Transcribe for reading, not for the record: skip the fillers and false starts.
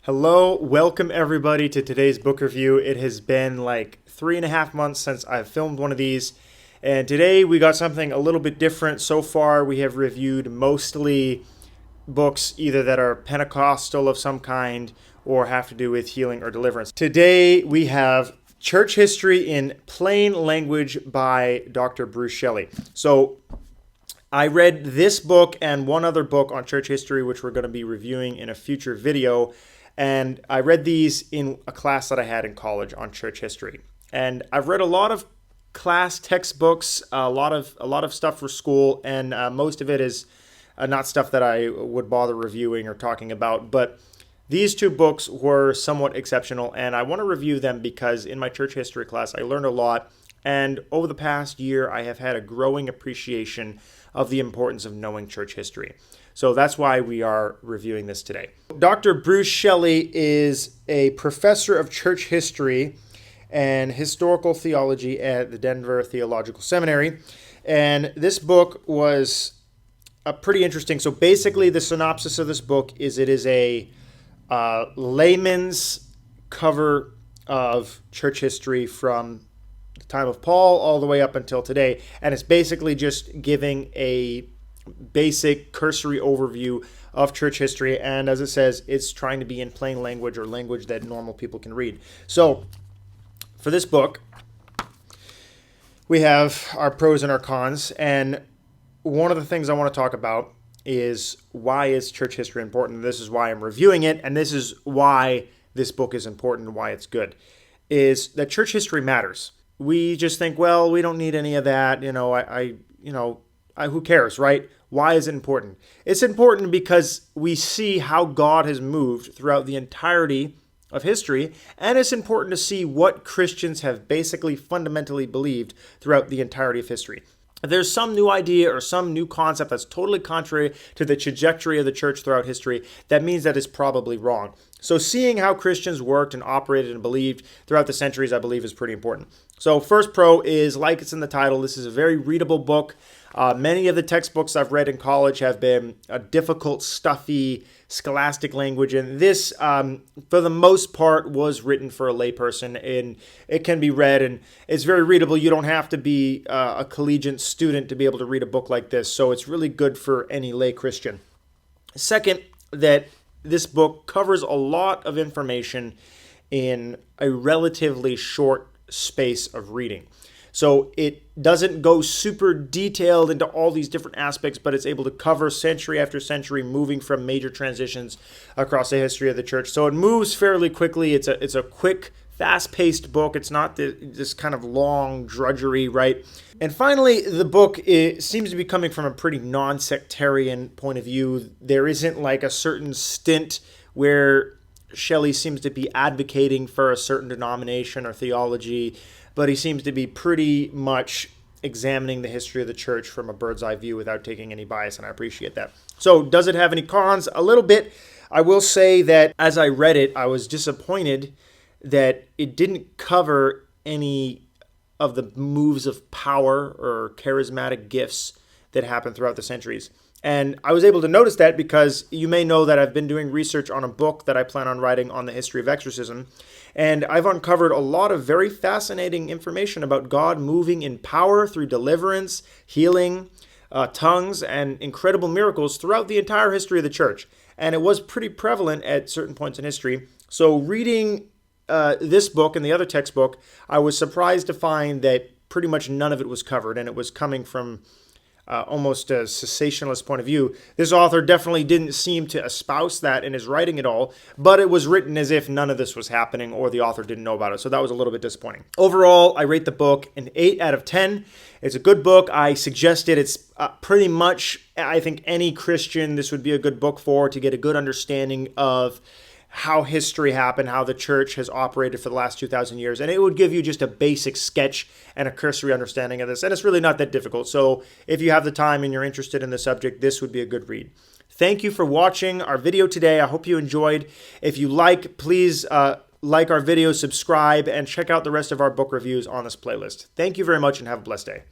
Hello, welcome everybody to today's book review. It has been like 3.5 months since I've filmed one of these, and today we got something a little bit different. So far, we have reviewed mostly books either that are Pentecostal of some kind or have to do with healing or deliverance. Today, we have Church History in Plain Language by Dr. Bruce Shelly. So, I read this book and one other book on church history, which we're going to be reviewing in a future video. And I read these in a class that I had in college on church history. And I've read a lot of class textbooks, a lot of stuff for school, and most of it is not stuff that I would bother reviewing or talking about. But these two books were somewhat exceptional, and I want to review them because in my church history class, I learned a lot. And over the past year, I have had a growing appreciation of the importance of knowing church history. So that's why we are reviewing this today. Dr. Bruce Shelly is a professor of church history and historical theology at the Denver Theological Seminary. And this book was pretty interesting. So basically, the synopsis of this book is it is a layman's cover of church history from the time of Paul all the way up until today. And it's basically just giving a basic cursory overview of church history, and as it says, it's trying to be in plain language or language that normal people can read. So for this book, we have our pros and our cons, and one of the things I want to talk about is why is church history important. This is why I'm reviewing it, and this is why this book is important and why it's good, is that church history matters. We just think, well, we don't need any of that, who cares, right? Why is it important? It's important because we see how God has moved throughout the entirety of history, and it's important to see what Christians have basically fundamentally believed throughout the entirety of history. If there's some new idea or some new concept that's totally contrary to the trajectory of the church throughout history, that means that it's probably wrong. So seeing how Christians worked and operated and believed throughout the centuries, I believe, is pretty important. So first pro is, like it's in the title, this is a very readable book. Many of the textbooks I've read in college have been a difficult, stuffy, scholastic language, and this, for the most part, was written for a layperson, and it can be read, and it's very readable. You don't have to be a collegiate student to be able to read a book like this, so it's really good for any lay Christian. Second, that this book covers a lot of information in a relatively short space of reading. So it doesn't go super detailed into all these different aspects, but it's able to cover century after century, moving from major transitions across the history of the church. So it moves fairly quickly. It's a quick, fast-paced book. It's not this kind of long drudgery, right? And finally, the book seems to be coming from a pretty non-sectarian point of view. There isn't like a certain stint where Shelly seems to be advocating for a certain denomination or theology, but he seems to be pretty much examining the history of the church from a bird's eye view without taking any bias, and I appreciate that. So does it have any cons? A little bit. I will say that as I read it, I was disappointed that it didn't cover any of the moves of power or charismatic gifts that happened throughout the centuries. And I was able to notice that because you may know that I've been doing research on a book that I plan on writing on the history of exorcism. And I've uncovered a lot of very fascinating information about God moving in power through deliverance, healing, tongues, and incredible miracles throughout the entire history of the church. And it was pretty prevalent at certain points in history. So reading this book and the other textbook, I was surprised to find that pretty much none of it was covered, and it was coming from almost a cessationalist point of view. This author definitely didn't seem to espouse that in his writing at all, but it was written as if none of this was happening or the author didn't know about it, so that was a little bit disappointing. Overall, I rate the book an 8 out of 10. It's a good book. I suggested it's pretty much, I think any Christian, this would be a good book for to get a good understanding of how history happened, how the church has operated for the last 2,000 years. And it would give you just a basic sketch and a cursory understanding of this. And it's really not that difficult. So if you have the time and you're interested in the subject, this would be a good read. Thank you for watching our video today. I hope you enjoyed. If you like, please like our video, subscribe, and check out the rest of our book reviews on this playlist. Thank you very much and have a blessed day.